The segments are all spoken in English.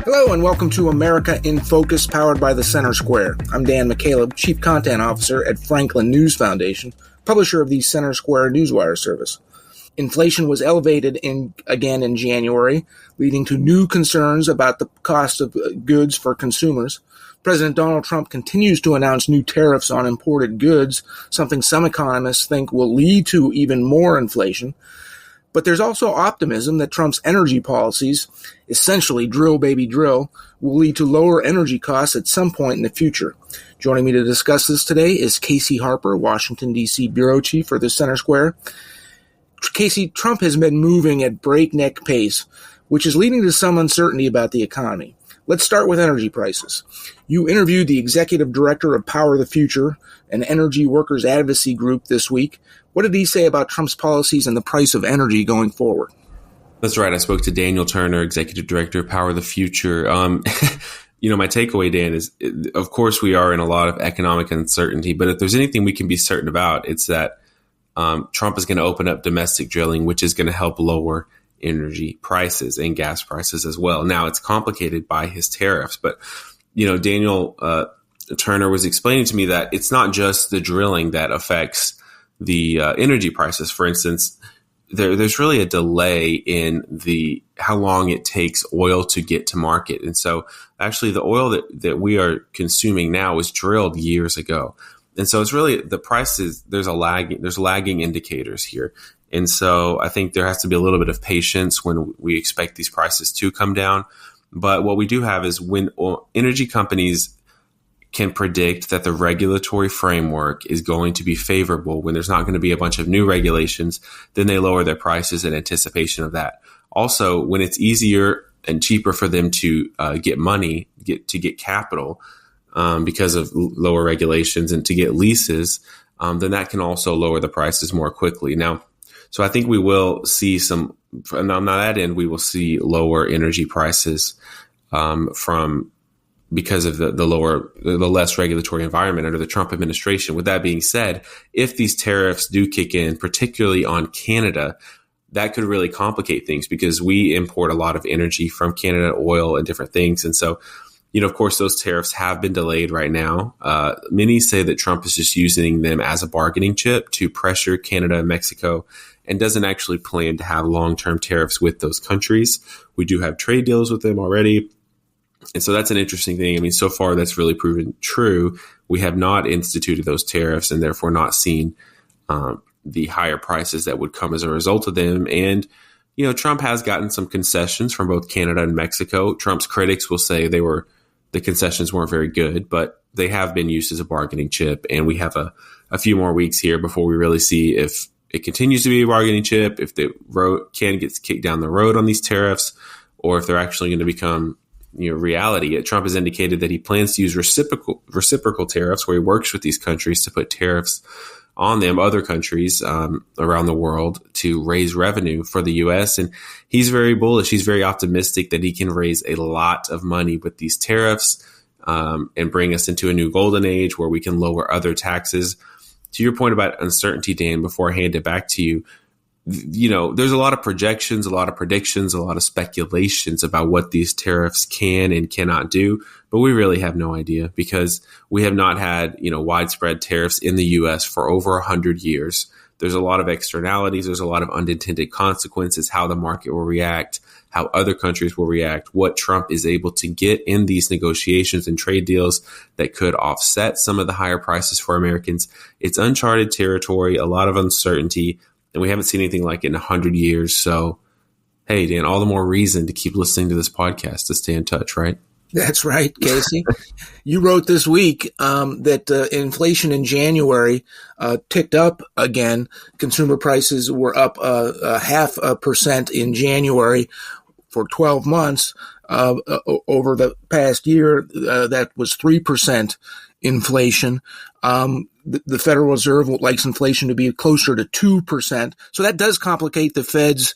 Hello and welcome to America in Focus, powered by the Center Square. I'm Dan McCaleb, Chief Content Officer at Franklin News Foundation, publisher of the Center Square Newswire service. Inflation was elevated again in January, leading to new concerns about the cost of goods for consumers. President Donald Trump continues to announce new tariffs on imported goods, something some economists think will lead to even more inflation. But there's also optimism that Trump's energy policies, essentially drill baby drill, will lead to lower energy costs at some point in the future. Joining me to discuss this today is Casey Harper, Washington, D.C. Bureau Chief for the Center Square. Casey, Trump has been moving at breakneck pace, which is leading to some uncertainty about the economy. Let's start with energy prices. You interviewed the executive director of Power the Future, an energy workers advocacy group, this week. What did he say about Trump's policies and the price of energy going forward? That's right. I spoke to Daniel Turner, executive director of Power the Future. My takeaway, Dan, is, of course, we are in a lot of economic uncertainty, but if there's anything we can be certain about, it's that Trump is going to open up domestic drilling, which is going to help lower energy prices and gas prices as well. Now, it's complicated by his tariffs, but, Daniel Turner was explaining to me that it's not just the drilling that affects the energy prices. For instance, there's really a delay in how long it takes oil to get to market. And so actually the oil that we are consuming now was drilled years ago. And so it's really the prices, there's lagging indicators here. And so I think there has to be a little bit of patience when we expect these prices to come down. But what we do have is when energy companies can predict that the regulatory framework is going to be favorable, when there's not going to be a bunch of new regulations, then they lower their prices in anticipation of that. Also, when it's easier and cheaper for them to get capital because of lower regulations and to get leases, then that can also lower the prices more quickly. Now, so I think we will see and on that end, we will see lower energy prices because of the less regulatory environment under the Trump administration. With that being said, if these tariffs do kick in, particularly on Canada, that could really complicate things because we import a lot of energy from Canada, oil and different things. And so, of course, those tariffs have been delayed right now. Many say that Trump is just using them as a bargaining chip to pressure Canada and Mexico and doesn't actually plan to have long-term tariffs with those countries. We do have trade deals with them already. And so that's an interesting thing. I mean, so far that's really proven true. We have not instituted those tariffs and therefore not seen the higher prices that would come as a result of them. And, Trump has gotten some concessions from both Canada and Mexico. Trump's critics will say the concessions weren't very good, but they have been used as a bargaining chip. And we have a few more weeks here before we really see if it continues to be a bargaining chip, if the can gets kicked down the road on these tariffs, or if they're actually going to become reality. Trump has indicated that he plans to use reciprocal tariffs, where he works with these countries to put tariffs on them, other countries around the world, to raise revenue for the U.S. And he's very bullish. He's very optimistic that he can raise a lot of money with these tariffs and bring us into a new golden age where we can lower other taxes. To your point about uncertainty, Dan, before I hand it back to you, there's a lot of projections, a lot of predictions, a lot of speculations about what these tariffs can and cannot do. But we really have no idea because we have not had, widespread tariffs in the U.S. for over 100 years. There's a lot of externalities. There's a lot of unintended consequences, how the market will react, how other countries will react, what Trump is able to get in these negotiations and trade deals that could offset some of the higher prices for Americans. It's uncharted territory, a lot of uncertainty. And we haven't seen anything like it in 100 years. So, hey, Dan, all the more reason to keep listening to this podcast to stay in touch, right? That's right, Casey. You wrote this week that inflation in January ticked up again. Consumer prices were up 0.5% in January for 12 months. Over the past year, that was 3% inflation. The Federal Reserve likes inflation to be closer to 2%. So that does complicate the Fed's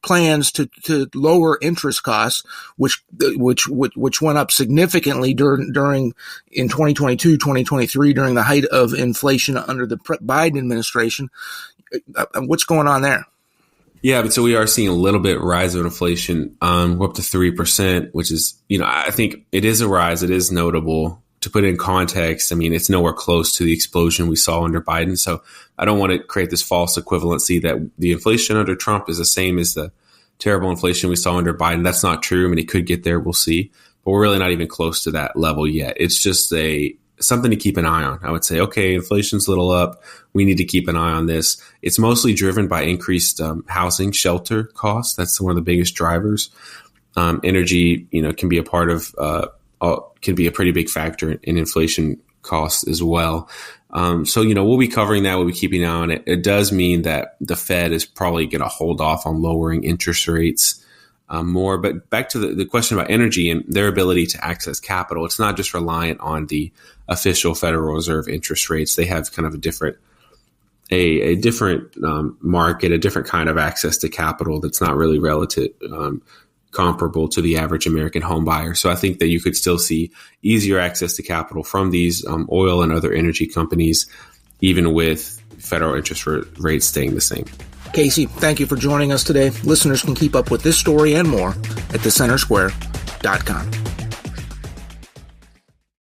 plans to lower interest costs, which went up significantly during in 2022, 2023, during the height of inflation under the Biden administration. What's going on there? Yeah, but so we are seeing a little bit rise of inflation. We're up to 3%, which is, I think it is a rise. It is notable. To put it in context, I mean, it's nowhere close to the explosion we saw under Biden. So I don't want to create this false equivalency that the inflation under Trump is the same as the terrible inflation we saw under Biden. That's not true. I mean, it could get there. We'll see. But we're really not even close to that level yet. It's just something to keep an eye on. I would say, okay, inflation's a little up. We need to keep an eye on this. It's mostly driven by increased housing, shelter costs. That's one of the biggest drivers. Energy, can be a part of can be a pretty big factor in inflation costs as well. So, we'll be covering that. We'll be keeping an eye on it. It does mean that the Fed is probably going to hold off on lowering interest rates more. But back to the question about energy and their ability to access capital, it's not just reliant on the official Federal Reserve interest rates. They have kind of a different market, a different kind of access to capital that's not really relative, comparable to the average American home buyer. So I think that you could still see easier access to capital from these oil and other energy companies, even with federal interest rates staying the same. Casey, thank you for joining us today. Listeners can keep up with this story and more at thecentersquare.com.